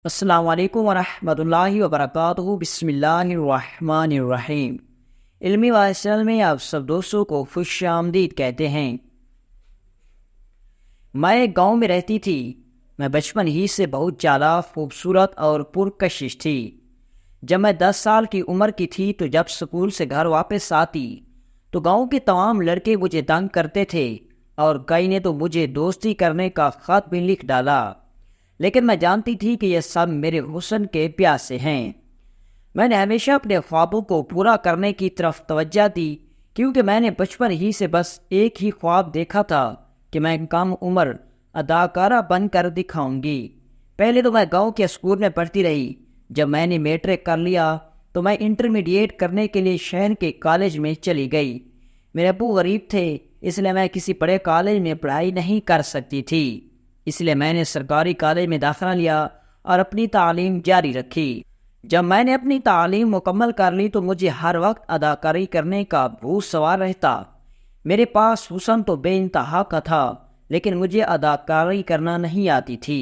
السلام علیکم ورحمۃ اللہ وبرکاتہ۔ بسم اللہ الرحمن الرحیم۔ علمی وائس چینل میں آپ سب دوستوں کو خوش آمدید کہتے ہیں۔ میں ایک گاؤں میں رہتی تھی۔ میں بچپن ہی سے بہت چالاک، خوبصورت اور پرکشش تھی۔ جب میں 10 سال کی عمر کی تھی تو جب اسکول سے گھر واپس آتی تو گاؤں کے تمام لڑکے مجھے تنگ کرتے تھے اور کئی نے تو مجھے دوستی کرنے کا خط بھی لکھ ڈالا، لیکن میں جانتی تھی کہ یہ سب میرے حسن کے پیاسے ہیں۔ میں نے ہمیشہ اپنے خوابوں کو پورا کرنے کی طرف توجہ دی، کیونکہ میں نے بچپن ہی سے بس ایک ہی خواب دیکھا تھا کہ میں کم عمر اداکارہ بن کر دکھاؤں گی۔ پہلے تو میں گاؤں کے اسکول میں پڑھتی رہی۔ جب میں نے میٹرک کر لیا تو میں انٹرمیڈیٹ کرنے کے لیے شہر کے کالج میں چلی گئی۔ میرے ابو غریب تھے، اس لیے میں کسی بڑے کالج میں پڑھائی نہیں کر سکتی تھی، اس لیے میں نے سرکاری کالج میں داخلہ لیا اور اپنی تعلیم جاری رکھی۔ جب میں نے اپنی تعلیم مکمل کر لی تو مجھے ہر وقت اداکاری کرنے کا بھوت سوار رہتا۔ میرے پاس حسن تو بے انتہا کا تھا، لیکن مجھے اداکاری کرنا نہیں آتی تھی۔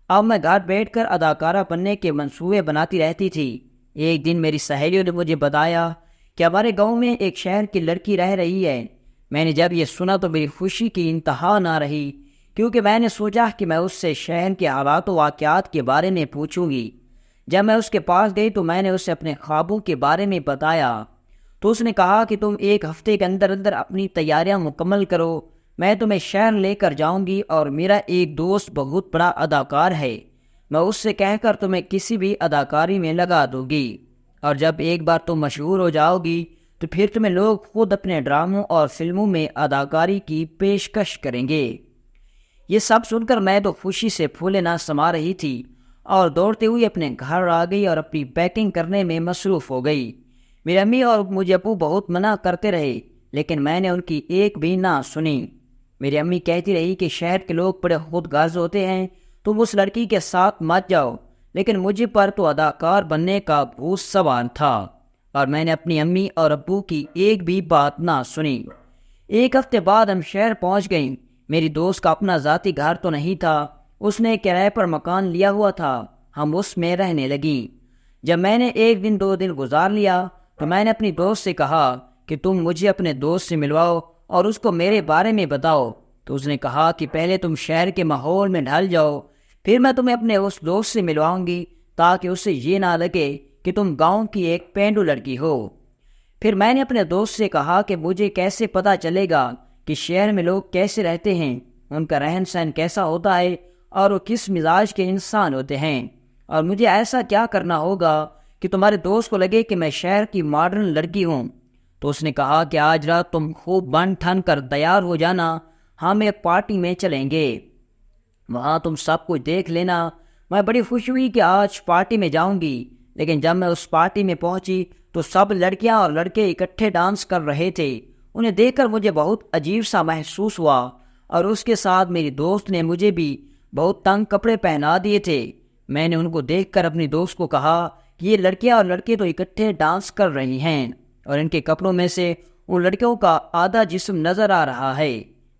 اب میں گھر بیٹھ کر اداکارہ بننے کے منصوبے بناتی رہتی تھی۔ ایک دن میری سہیلیوں نے مجھے بتایا کہ ہمارے گاؤں میں ایک شہر کی لڑکی رہ رہی ہے۔ میں نے جب یہ سنا تو میری خوشی کی انتہا نہ رہی، کیونکہ میں نے سوچا کہ میں اس سے شہر کے حالات و واقعات کے بارے میں پوچھوں گی۔ جب میں اس کے پاس گئی تو میں نے اسے اپنے خوابوں کے بارے میں بتایا تو اس نے کہا کہ تم ایک ہفتے کے اندر اندر اپنی تیاریاں مکمل کرو، میں تمہیں شہر لے کر جاؤں گی اور میرا ایک دوست بہت بڑا اداکار ہے، میں اس سے کہہ کر تمہیں کسی بھی اداکاری میں لگا دوں گی، اور جب ایک بار تم مشہور ہو جاؤ گی تو پھر تمہیں لوگ خود اپنے ڈراموں اور فلموں میں اداکاری کی پیشکش کریں گے۔ یہ سب سن کر میں تو خوشی سے پھولے نہ سما رہی تھی اور دوڑتے ہوئے اپنے گھر آ گئی اور اپنی پیکنگ کرنے میں مصروف ہو گئی۔ میری امی اور مجھے ابو بہت منع کرتے رہے، لیکن میں نے ان کی ایک بھی نہ سنی۔ میری امی کہتی رہی کہ شہر کے لوگ بڑے خود غرض ہوتے ہیں، تم اس لڑکی کے ساتھ مت جاؤ، لیکن مجھے پر تو اداکار بننے کا بھوت سوار تھا اور میں نے اپنی امی اور ابو کی ایک بھی بات نہ سنی۔ ایک ہفتے بعد ہم شہر پہنچ گئیں۔ میری دوست کا اپنا ذاتی گھر تو نہیں تھا، اس نے کرائے پر مکان لیا ہوا تھا، ہم اس میں رہنے لگیں۔ جب میں نے ایک دن 2 دن گزار لیا تو میں نے اپنی دوست سے کہا کہ تم مجھے اپنے دوست سے ملواؤ اور اس کو میرے بارے میں بتاؤ، تو اس نے کہا کہ پہلے تم شہر کے ماحول میں ڈھل جاؤ، پھر میں تمہیں اپنے اس دوست سے ملواؤں گی تاکہ اسے یہ نہ لگے کہ تم گاؤں کی ایک پینڈو لڑکی ہو۔ پھر میں نے اپنے دوست سے کہا کہ مجھے کیسے پتہ چلے گا کہ شہر میں لوگ کیسے رہتے ہیں، ان کا رہن سہن کیسا ہوتا ہے اور وہ کس مزاج کے انسان ہوتے ہیں، اور مجھے ایسا کیا کرنا ہوگا کہ تمہارے دوست کو لگے کہ میں شہر کی ماڈرن لڑکی ہوں۔ تو اس نے کہا کہ آج رات تم خوب بن ٹھن کر تیار ہو جانا، ہم ایک پارٹی میں چلیں گے، وہاں تم سب کچھ دیکھ لینا۔ میں بڑی خوش ہوئی کہ آج پارٹی میں جاؤں گی، لیکن جب میں اس پارٹی میں پہنچی تو سب لڑکیاں اور لڑکے اکٹھے ڈانس کر رہے تھے۔ انہیں دیکھ کر مجھے بہت عجیب سا محسوس ہوا، اور اس کے ساتھ میری دوست نے مجھے بھی بہت تنگ کپڑے پہنا دیے تھے۔ میں نے ان کو دیکھ کر اپنی دوست کو کہا کہ یہ لڑکیاں اور لڑکے تو اکٹھے ڈانس کر رہی ہیں اور ان کے کپڑوں میں سے ان لڑکیوں کا آدھا جسم نظر آ رہا ہے۔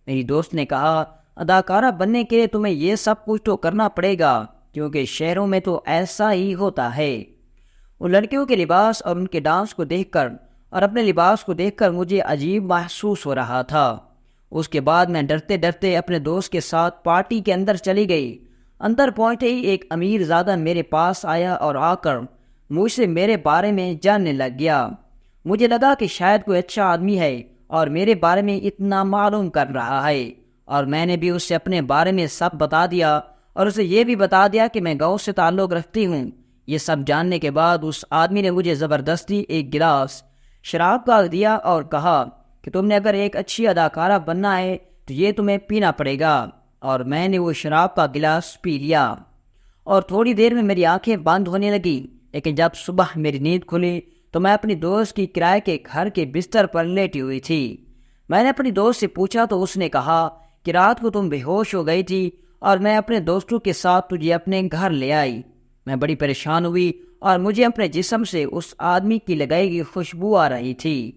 میری دوست نے کہا اداکارہ بننے کے لیے تمہیں یہ سب کچھ تو کرنا پڑے گا، کیونکہ شہروں میں تو ایسا ہی ہوتا ہے۔ ان لڑکیوں کے لباس اور ان کے ڈانس کو دیکھ کر اور اپنے لباس کو دیکھ کر مجھے عجیب محسوس ہو رہا تھا۔ اس کے بعد میں ڈرتے ڈرتے اپنے دوست کے ساتھ پارٹی کے اندر چلی گئی۔ اندر پہنچتے ہی ایک امیر زادہ میرے پاس آیا اور آ کر مجھ سے میرے بارے میں جاننے لگ گیا۔ مجھے لگا کہ شاید کوئی اچھا آدمی ہے اور میرے بارے میں اتنا معلوم کر رہا ہے، اور میں نے بھی اس سے اپنے بارے میں سب بتا دیا اور اسے یہ بھی بتا دیا کہ میں گاؤں سے تعلق رکھتی ہوں۔ یہ سب جاننے کے بعد اس آدمی نے مجھے زبردستی ایک گلاس شراب کا دیا اور کہا کہ تم نے اگر ایک اچھی اداکارہ بننا ہے تو یہ تمہیں پینا پڑے گا، اور میں نے وہ شراب کا گلاس پی لیا اور تھوڑی دیر میں میری آنکھیں بند ہونے لگی۔ لیکن جب صبح میری نیند کھلی تو میں اپنی دوست کی کرائے کے گھر کے بستر پر لیٹی ہوئی تھی۔ میں نے اپنی دوست سے پوچھا تو اس نے کہا کہ رات کو تم بے ہوش ہو گئی تھی اور میں اپنے دوستوں کے ساتھ تجھے اپنے گھر لے آئی۔ میں بڑی پریشان ہوئی اور مجھے اپنے جسم سے اس آدمی کی لگائی ہوئی خوشبو آ رہی تھی،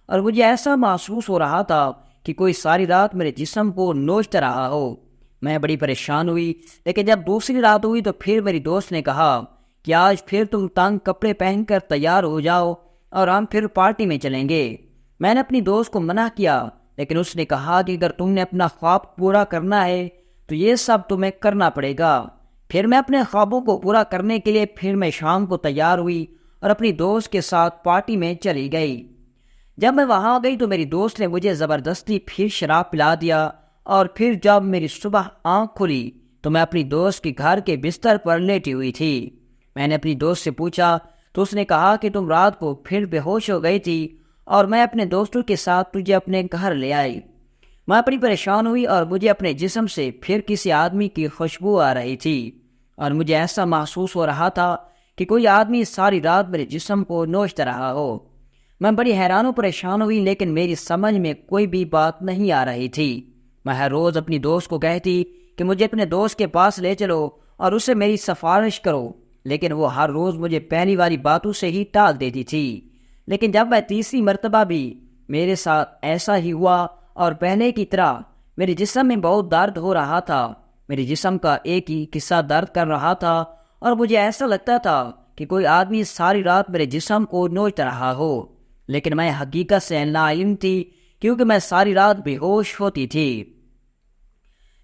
اور مجھے ایسا محسوس ہو رہا تھا کہ کوئی ساری رات میرے جسم کو نوچتا رہا ہو۔ میں بڑی پریشان ہوئی، لیکن جب دوسری رات ہوئی تو پھر میری دوست نے کہا کہ آج پھر تم تنگ کپڑے پہن کر تیار ہو جاؤ اور ہم پھر پارٹی میں چلیں گے۔ میں نے اپنی دوست کو منع کیا، لیکن اس نے کہا کہ اگر تم نے اپنا خواب پورا کرنا ہے تو یہ سب تمہیں کرنا پڑے گا۔ پھر میں اپنے خوابوں کو پورا کرنے کے لیے پھر میں شام کو تیار ہوئی اور اپنی دوست کے ساتھ پارٹی میں چلی گئی۔ جب میں وہاں گئی تو میری دوست نے مجھے زبردستی پھر شراب پلا دیا، اور پھر جب میری صبح آنکھ کھلی تو میں اپنی دوست کے گھر کے بستر پر لیٹی ہوئی تھی۔ میں نے اپنی دوست سے پوچھا تو اس نے کہا کہ تم رات کو پھر بے ہوش ہو گئی تھی اور میں اپنے دوستوں کے ساتھ تجھے اپنے گھر لے آئی۔ میں بڑی پریشان ہوئی اور مجھے اپنے جسم سے پھر کسی آدمی کی خوشبو آ رہی تھی، اور مجھے ایسا محسوس ہو رہا تھا کہ کوئی آدمی ساری رات میرے جسم کو نوچتا رہا ہو۔ میں بڑی حیران و پریشان ہوئی، لیکن میری سمجھ میں کوئی بھی بات نہیں آ رہی تھی۔ میں ہر روز اپنی دوست کو کہتی کہ مجھے اپنے دوست کے پاس لے چلو اور اسے میری سفارش کرو، لیکن وہ ہر روز مجھے پہلی والی باتوں سے ہی ٹال دیتی تھی۔ لیکن جب میں تیسری مرتبہ بھی میرے ساتھ ایسا ہی ہوا، اور پہلے کی طرح میرے جسم میں بہت درد ہو رہا تھا۔ میرے جسم کا ایک ہی حصہ درد کر رہا تھا اور مجھے ایسا لگتا تھا کہ کوئی آدمی ساری رات میرے جسم کو نوچ رہا ہو، لیکن میں حقیقت سے ناعلم تھی کیونکہ میں ساری رات بے ہوش ہوتی تھی۔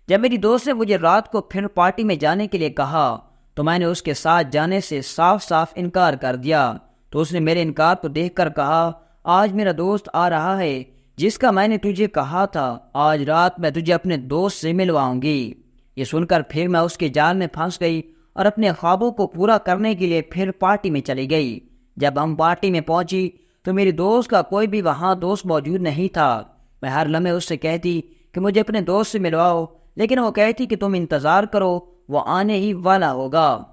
جب میری دوست نے مجھے رات کو پھر پارٹی میں جانے کے لیے کہا تو میں نے اس کے ساتھ جانے سے صاف صاف انکار کر دیا۔ تو اس نے میرے انکار کو دیکھ کر کہا، آج میرا دوست آ رہا ہے جس کا میں نے تجھے کہا تھا آج رات میں تجھے اپنے دوست سے ملواؤں گی۔ یہ سن کر پھر میں اس کے جال میں پھنس گئی اور اپنے خوابوں کو پورا کرنے کے لیے پھر پارٹی میں چلی گئی۔ جب ہم پارٹی میں پہنچی تو میری دوست کا کوئی بھی وہاں دوست موجود نہیں تھا۔ میں ہر لمحے اس سے کہتی کہ مجھے اپنے دوست سے ملواؤ، لیکن وہ کہتی کہ تم انتظار کرو، وہ آنے ہی والا ہوگا۔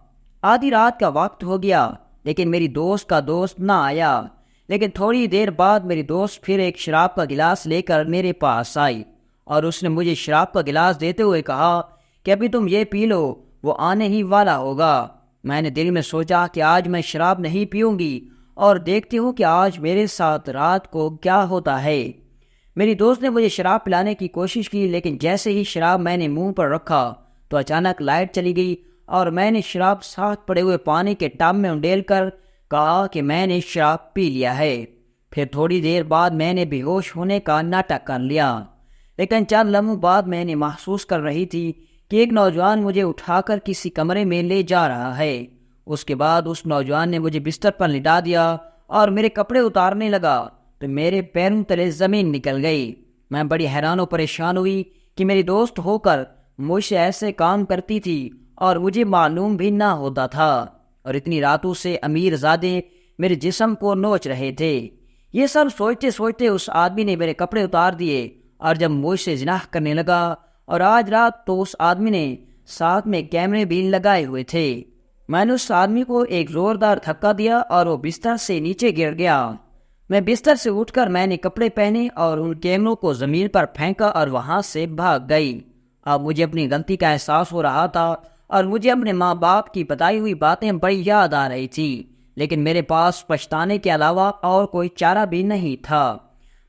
آدھی رات کا وقت ہو گیا لیکن میری دوست کا دوست نہ آیا، لیکن تھوڑی دیر بعد میری دوست پھر ایک شراب کا گلاس لے کر میرے پاس آئی، اور اس نے مجھے شراب کا گلاس دیتے ہوئے کہا کہ ابھی تم یہ پی لو، وہ آنے ہی والا ہوگا۔ میں نے دل میں سوچا کہ آج میں شراب نہیں پیوں گی اور دیکھتی ہوں کہ آج میرے ساتھ رات کو کیا ہوتا ہے۔ میری دوست نے مجھے شراب پلانے کی کوشش کی، لیکن جیسے ہی شراب میں نے منہ پر رکھا تو اچانک لائٹ چلی گئی اور میں نے شراب ساتھ پڑے ہوئے پانی کے ٹب میں انڈیل کر کہا کہ میں نے شراب پی لیا ہے۔ پھر تھوڑی دیر بعد میں نے بے ہوش ہونے کا ناٹک کر لیا، لیکن چند لمحوں بعد میں نے محسوس کر رہی تھی کہ ایک نوجوان مجھے اٹھا کر کسی کمرے میں لے جا رہا ہے۔ اس کے بعد اس نوجوان نے مجھے بستر پر لٹا دیا اور میرے کپڑے اتارنے لگا تو میرے پیروں تلے زمین نکل گئی۔ میں بڑی حیران و پریشان ہوئی کہ میری دوست ہو کر مجھ سے ایسے کام کرتی تھی اور مجھے معلوم بھی نہ ہوتا تھا، اور اتنی راتوں سے امیر زادے میرے جسم کو نوچ رہے تھے۔ یہ سب سوچتے سوچتے اس آدمی نے میرے کپڑے اتار دیے اور جب مجھ سے زنا کرنے لگا، اور آج رات تو اس آدمی نے ساتھ میں کیمرے بھی لگائے ہوئے تھے۔ میں نے اس آدمی کو ایک زوردار دھکا دیا اور وہ بستر سے نیچے گر گیا۔ میں بستر سے اٹھ کر میں نے کپڑے پہنے اور ان کیمروں کو زمین پر پھینکا اور وہاں سے بھاگ گئی۔ اب مجھے اپنی غلطی کا احساس ہو رہا تھا اور مجھے اپنے ماں باپ کی بتائی ہوئی باتیں بڑی یاد آ رہی تھی، لیکن میرے پاس پچھتانے کے علاوہ اور کوئی چارہ بھی نہیں تھا۔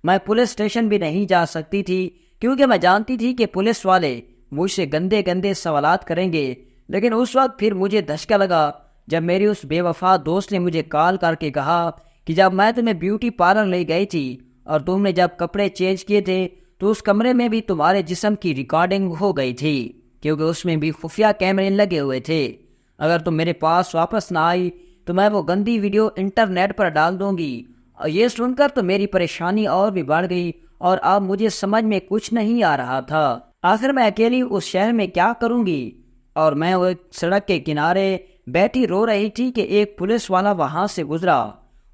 میں پولیس اسٹیشن بھی نہیں جا سکتی تھی کیونکہ میں جانتی تھی کہ پولیس والے مجھ سے گندے گندے سوالات کریں گے، لیکن اس وقت پھر مجھے دھچکا لگا جب میری اس بے وفا دوست نے مجھے کال کر کے کہا کہ جب میں تمہیں بیوٹی پارلر لے گئی تھی اور تم نے جب کپڑے چینج کیے تھے تو اس کمرے میں بھی تمہارے جسم کی ریکارڈنگ ہو گئی تھی، کیونکہ اس میں بھی خفیہ کیمرے لگے ہوئے تھے۔ اگر تم میرے پاس واپس نہ آئی تو میں وہ گندی ویڈیو انٹرنیٹ پر ڈال دوں گی۔ اور یہ سن کر تو میری پریشانی اور بھی بڑھ گئی اور اب مجھے سمجھ میں کچھ نہیں آ رہا تھا۔ آخر میں اکیلی اس شہر میں کیا کروں گی، اور میں وہ سڑک کے کنارے بیٹھی رو رہی تھی کہ ایک پولیس والا وہاں سے گزرا۔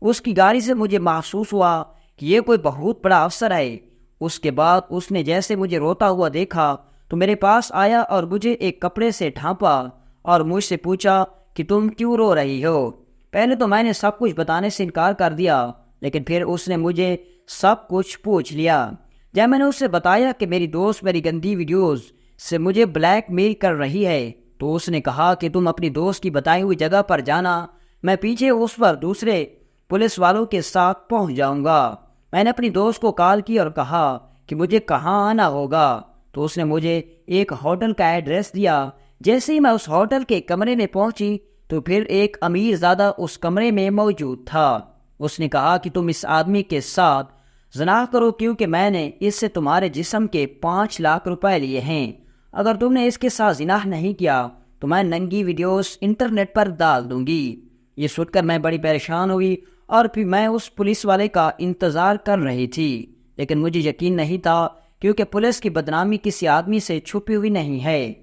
اس کی گاڑی سے مجھے محسوس ہوا کہ یہ کوئی بہت بڑا افسر ہے۔ اس کے بعد اس نے جیسے مجھے روتا ہوا دیکھا تو میرے پاس آیا اور مجھے ایک کپڑے سے ڈھانپا اور مجھ سے پوچھا کہ تم کیوں رو رہی ہو۔ پہلے تو میں نے سب کچھ بتانے سے انکار کر دیا، لیکن پھر اس نے مجھے سب کچھ پوچھ لیا۔ جب میں نے اسے بتایا کہ میری دوست میری گندی ویڈیوز سے مجھے بلیک میل کر رہی ہے تو اس نے کہا کہ تم اپنی دوست کی بتائی ہوئی جگہ پر جانا، میں پیچھے اس پر دوسرے پولیس والوں کے ساتھ پہنچ جاؤں گا۔ میں نے اپنی دوست کو کال کی اور کہا کہ مجھے کہاں آنا ہوگا تو اس نے مجھے ایک ہوٹل کا ایڈریس دیا۔ جیسے ہی میں اس ہوٹل کے کمرے میں پہنچی تو پھر ایک امیر زادہ اس کمرے میں موجود تھا۔ اس نے کہا کہ تم اس آدمی کے ساتھ زنا کرو کیونکہ میں نے اس سے تمہارے جسم کے 5 لاکھ روپے لیے ہیں۔ اگر تم نے اس کے ساتھ زنا نہیں کیا تو میں ننگی ویڈیوز انٹرنیٹ پر ڈال دوں گی۔ یہ سن کر میں بڑی پریشان ہوئی اور پھر میں اس پولیس والے کا انتظار کر رہی تھی، لیکن مجھے یقین نہیں تھا کیونکہ پولیس کی بدنامی کسی آدمی سے چھپی ہوئی نہیں ہے۔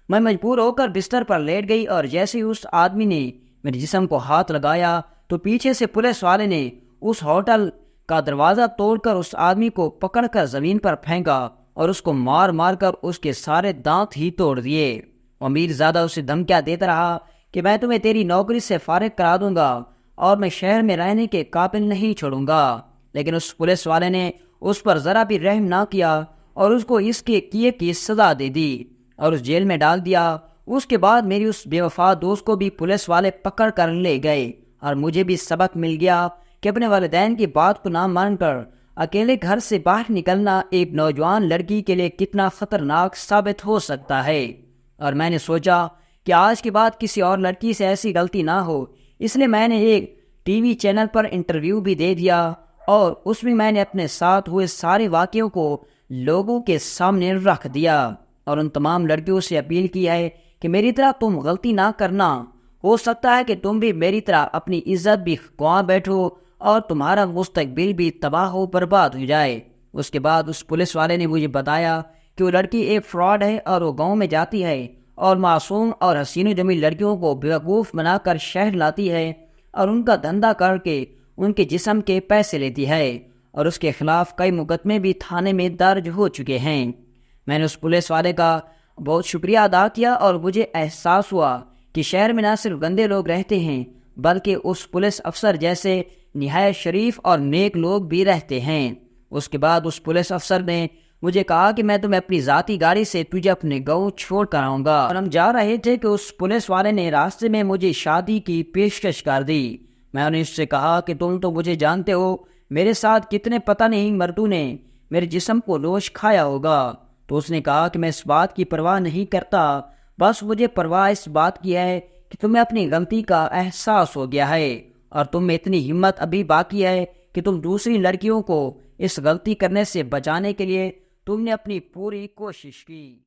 میں مجبور ہو کر بستر پر لیٹ گئی اور جیسے ہی اس آدمی نے میرے جسم کو ہاتھ لگایا تو پیچھے سے پولیس والے نے اس ہوٹل کا دروازہ توڑ کر اس آدمی کو پکڑ کر زمین پر پھینکا اور اس کو مار مار کر اس کے سارے دانت ہی توڑ دیے۔ امیر زادہ اسے دھمکیاں دیتا رہا کہ میں تمہیں تیری نوکری سے فارغ کرا دوں گا اور میں شہر میں رہنے کے قابل نہیں چھوڑوں گا، لیکن اس پولیس والے نے اس پر ذرا بھی رحم نہ کیا اور اس کو اس کے کیے کی سزا دے دی اور اس جیل میں ڈال دیا۔ اس کے بعد میری اس بے وفا دوست کو بھی پولیس والے پکڑ کر لے گئے اور مجھے بھی سبق مل گیا کہ اپنے والدین کی بات کو نہ مان کر اکیلے گھر سے باہر نکلنا ایک نوجوان لڑکی کے لیے کتنا خطرناک ثابت ہو سکتا ہے۔ اور میں نے سوچا کہ آج کے بعد کسی اور لڑکی سے ایسی غلطی نہ ہو، اس لیے میں نے ایک ٹی وی چینل پر انٹرویو بھی دے دیا اور اس میں میں نے اپنے ساتھ ہوئے سارے واقعوں کو لوگوں کے سامنے رکھ دیا اور ان تمام لڑکیوں سے اپیل کی ہے کہ میری طرح تم غلطی نہ کرنا۔ ہو سکتا ہے کہ تم بھی میری طرح اپنی عزت بھی گنوا بیٹھو اور تمہارا مستقبل بھی تباہ و برباد ہو جائے۔ اس کے بعد اس پولیس والے نے مجھے بتایا کہ وہ لڑکی ایک فراڈ ہے اور وہ گاؤں میں جاتی ہے اور معصوم اور حسین و جمیل لڑکیوں کو بیوقوف بنا کر شہر لاتی ہے اور ان کا دھندا کر کے ان کے جسم کے پیسے لیتی ہے اور اس کے خلاف کئی مقدمے بھی تھانے میں درج ہو چکے ہیں۔ میں نے اس پولیس والے کا بہت شکریہ ادا کیا اور مجھے احساس ہوا کہ شہر میں نہ صرف گندے لوگ رہتے ہیں بلکہ اس پولیس افسر جیسے نہایت شریف اور نیک لوگ بھی رہتے ہیں۔ اس کے بعد اس پولیس افسر نے مجھے کہا کہ میں تمہیں اپنی ذاتی گاڑی سے تجھے اپنے گاؤں چھوڑ کر آؤں گا، اور ہم جا رہے تھے کہ اس پولیس والے نے راستے میں مجھے شادی کی پیشکش کر دی۔ میں نے اس سے کہا کہ تم تو مجھے جانتے ہو، میرے ساتھ کتنے پتہ نہیں مردوں نے میرے جسم کو نوش کھایا ہوگا۔ تو اس نے کہا کہ میں اس بات کی پرواہ نہیں کرتا، بس مجھے پرواہ اس بات کی ہے کہ تمہیں اپنی غلطی کا احساس ہو گیا ہے اور تم میں اتنی ہمت ابھی باقی ہے کہ تم دوسری لڑکیوں کو اس غلطی کرنے سے بچانے کے لیے تم نے اپنی پوری کوشش کی۔